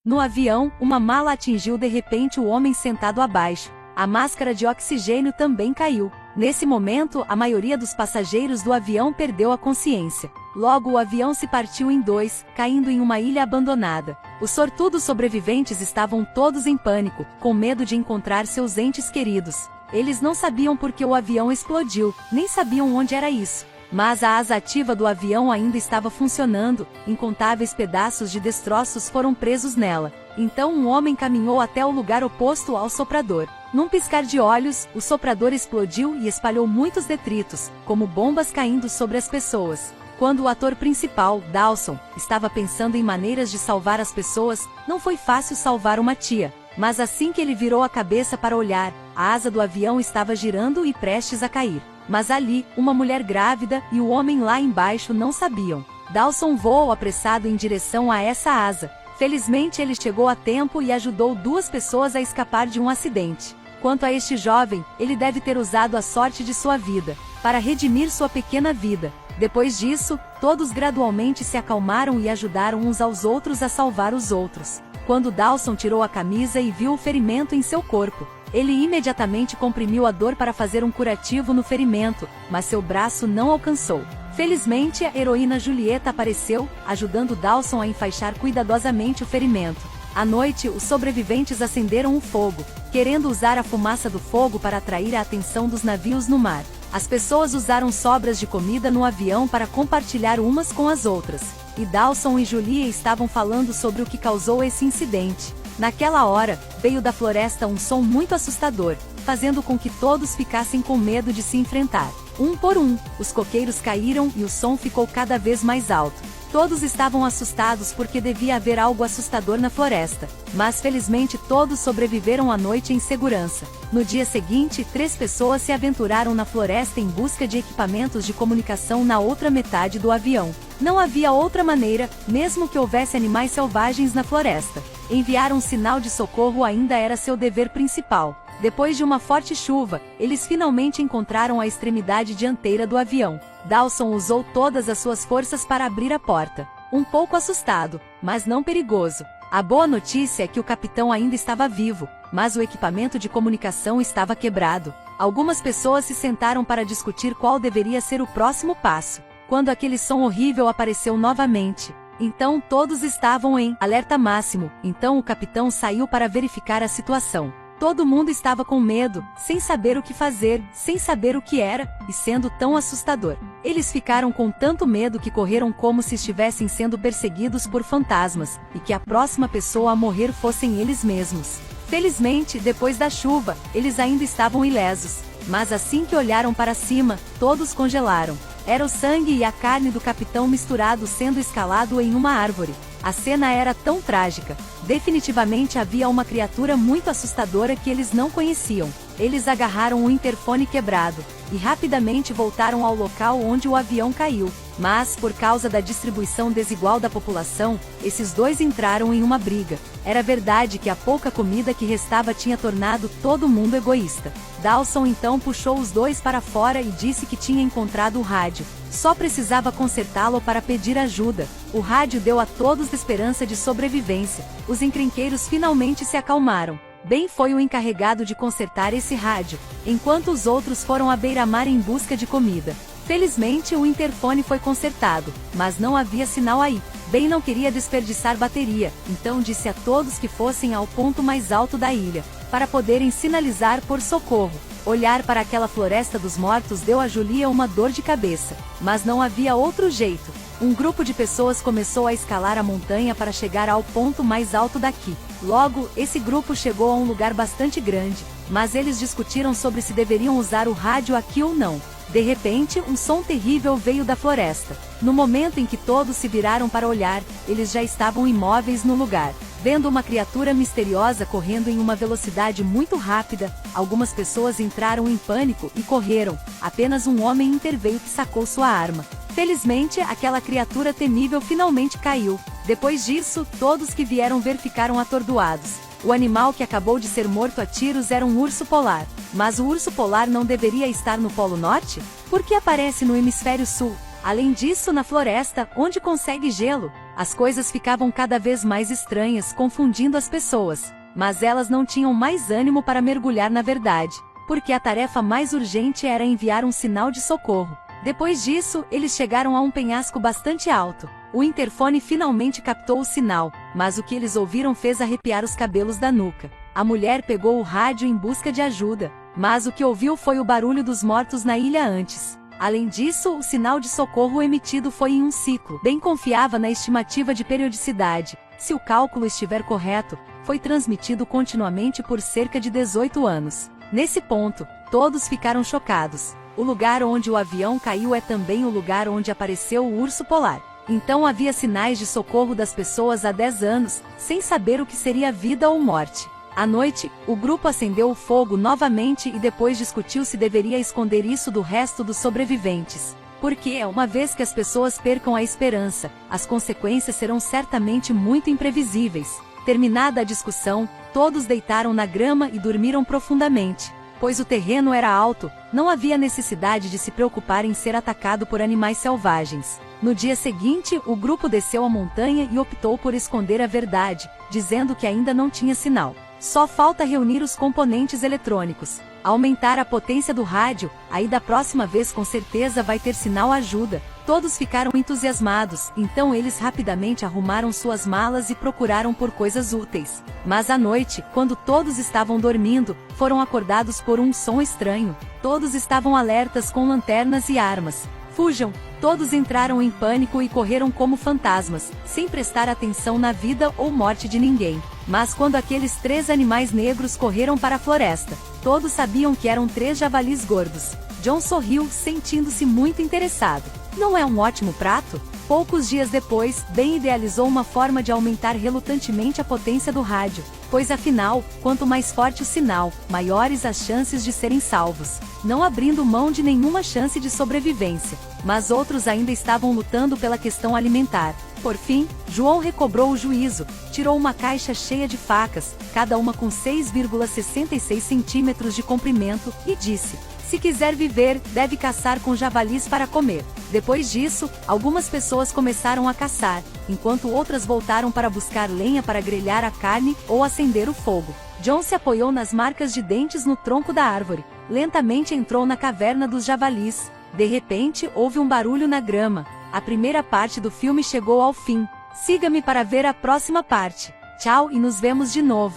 No avião, uma mala atingiu de repente o homem sentado abaixo. A máscara de oxigênio também caiu. Nesse momento, a maioria dos passageiros do avião perdeu a consciência. Logo o avião se partiu em dois, caindo em uma ilha abandonada. Os sortudos sobreviventes estavam todos em pânico, com medo de encontrar seus entes queridos. Eles não sabiam por que o avião explodiu, nem sabiam onde era isso. Mas a asa ativa do avião ainda estava funcionando, incontáveis pedaços de destroços foram presos nela. Então um homem caminhou até o lugar oposto ao soprador. Num piscar de olhos, o soprador explodiu e espalhou muitos detritos, como bombas caindo sobre as pessoas. Quando o ator principal, Dawson, estava pensando em maneiras de salvar as pessoas, não foi fácil salvar uma tia. Mas assim que ele virou a cabeça para olhar, a asa do avião estava girando e prestes a cair. Mas ali, uma mulher grávida e o homem lá embaixo não sabiam. Dawson voou apressado em direção a essa asa. Felizmente ele chegou a tempo e ajudou duas pessoas a escapar de um acidente. Quanto a este jovem, ele deve ter usado a sorte de sua vida, para redimir sua pequena vida. Depois disso, todos gradualmente se acalmaram e ajudaram uns aos outros a salvar os outros. Quando Dawson tirou a camisa e viu o ferimento em seu corpo, ele imediatamente comprimiu a dor para fazer um curativo no ferimento, mas seu braço não alcançou. Felizmente a heroína Julieta apareceu, ajudando Dawson a enfaixar cuidadosamente o ferimento. À noite, os sobreviventes acenderam um fogo, querendo usar a fumaça do fogo para atrair a atenção dos navios no mar. As pessoas usaram sobras de comida no avião para compartilhar umas com as outras. E Dawson e Julia estavam falando sobre o que causou esse incidente. Naquela hora, veio da floresta um som muito assustador, fazendo com que todos ficassem com medo de se enfrentar. Um por um, os coqueiros caíram e o som ficou cada vez mais alto. Todos estavam assustados porque devia haver algo assustador na floresta. Mas felizmente todos sobreviveram à noite em segurança. No dia seguinte, 3 pessoas se aventuraram na floresta em busca de equipamentos de comunicação na outra metade do avião. Não havia outra maneira, mesmo que houvesse animais selvagens na floresta. Enviar um sinal de socorro ainda era seu dever principal. Depois de uma forte chuva, eles finalmente encontraram a extremidade dianteira do avião. Dawson usou todas as suas forças para abrir a porta. Um pouco assustado, mas não perigoso. A boa notícia é que o capitão ainda estava vivo, mas o equipamento de comunicação estava quebrado. Algumas pessoas se sentaram para discutir qual deveria ser o próximo passo, quando aquele som horrível apareceu novamente. Então todos estavam em alerta máximo, então o capitão saiu para verificar a situação. Todo mundo estava com medo, sem saber o que fazer, sem saber o que era, e sendo tão assustador. Eles ficaram com tanto medo que correram como se estivessem sendo perseguidos por fantasmas, e que a próxima pessoa a morrer fossem eles mesmos. Felizmente, depois da chuva, eles ainda estavam ilesos. Mas assim que olharam para cima, todos congelaram. Era o sangue e a carne do capitão misturado sendo escalado em uma árvore. A cena era tão trágica. Definitivamente havia uma criatura muito assustadora que eles não conheciam. Eles agarraram o interfone quebrado, e rapidamente voltaram ao local onde o avião caiu. Mas, por causa da distribuição desigual da população, esses dois entraram em uma briga. Era verdade que a pouca comida que restava tinha tornado todo mundo egoísta. Dawson então puxou os dois para fora e disse que tinha encontrado o rádio. Só precisava consertá-lo para pedir ajuda. O rádio deu a todos esperança de sobrevivência. Os encrenqueiros finalmente se acalmaram. Ben foi o encarregado de consertar esse rádio, enquanto os outros foram à beira-mar em busca de comida. Felizmente o interfone foi consertado, mas não havia sinal aí. Ben não queria desperdiçar bateria, então disse a todos que fossem ao ponto mais alto da ilha, para poderem sinalizar por socorro. Olhar para aquela floresta dos mortos deu a Julia uma dor de cabeça, mas não havia outro jeito. Um grupo de pessoas começou a escalar a montanha para chegar ao ponto mais alto daqui. Logo, esse grupo chegou a um lugar bastante grande, mas eles discutiram sobre se deveriam usar o rádio aqui ou não. De repente, um som terrível veio da floresta. No momento em que todos se viraram para olhar, eles já estavam imóveis no lugar. Vendo uma criatura misteriosa correndo em uma velocidade muito rápida, algumas pessoas entraram em pânico e correram. Apenas um homem interveio que sacou sua arma. Felizmente, aquela criatura temível finalmente caiu. Depois disso, todos que vieram ver ficaram atordoados. O animal que acabou de ser morto a tiros era um urso polar. Mas o urso polar não deveria estar no Polo Norte? Por que aparece no Hemisfério Sul? Além disso, na floresta, onde consegue gelo, as coisas ficavam cada vez mais estranhas, confundindo as pessoas. Mas elas não tinham mais ânimo para mergulhar na verdade, porque a tarefa mais urgente era enviar um sinal de socorro. Depois disso, eles chegaram a um penhasco bastante alto. O interfone finalmente captou o sinal, mas o que eles ouviram fez arrepiar os cabelos da nuca. A mulher pegou o rádio em busca de ajuda, mas o que ouviu foi o barulho dos mortos na ilha antes. Além disso, o sinal de socorro emitido foi em um ciclo. Bem confiava na estimativa de periodicidade. Se o cálculo estiver correto, foi transmitido continuamente por cerca de 18 anos. Nesse ponto, todos ficaram chocados. O lugar onde o avião caiu é também o lugar onde apareceu o urso polar. Então havia sinais de socorro das pessoas há 10 anos, sem saber o que seria vida ou morte. À noite, o grupo acendeu o fogo novamente e depois discutiu se deveria esconder isso do resto dos sobreviventes. Porque, uma vez que as pessoas percam a esperança, as consequências serão certamente muito imprevisíveis. Terminada a discussão, todos deitaram na grama e dormiram profundamente. Pois o terreno era alto, não havia necessidade de se preocupar em ser atacado por animais selvagens. No dia seguinte, o grupo desceu a montanha e optou por esconder a verdade, dizendo que ainda não tinha sinal. Só falta reunir os componentes eletrônicos, aumentar a potência do rádio, aí da próxima vez com certeza vai ter sinal ajuda. Todos ficaram entusiasmados, então eles rapidamente arrumaram suas malas e procuraram por coisas úteis. Mas à noite, quando todos estavam dormindo, foram acordados por um som estranho. Todos estavam alertas com lanternas e armas. Fujam! Todos entraram em pânico e correram como fantasmas, sem prestar atenção na vida ou morte de ninguém. Mas quando aqueles 3 animais negros correram para a floresta, todos sabiam que eram 3 javalis gordos. John sorriu, sentindo-se muito interessado. Não é um ótimo prato? Poucos dias depois, Ben idealizou uma forma de aumentar relutantemente a potência do rádio, pois afinal, quanto mais forte o sinal, maiores as chances de serem salvos, não abrindo mão de nenhuma chance de sobrevivência. Mas outros ainda estavam lutando pela questão alimentar. Por fim, João recobrou o juízo, tirou uma caixa cheia de facas, cada uma com 6,66 centímetros de comprimento, e disse: se quiser viver, deve caçar com javalis para comer. Depois disso, algumas pessoas começaram a caçar, enquanto outras voltaram para buscar lenha para grelhar a carne ou acender o fogo. John se apoiou nas marcas de dentes no tronco da árvore. Lentamente entrou na caverna dos javalis. De repente, houve um barulho na grama. A primeira parte do filme chegou ao fim. Siga-me para ver a próxima parte. Tchau e nos vemos de novo.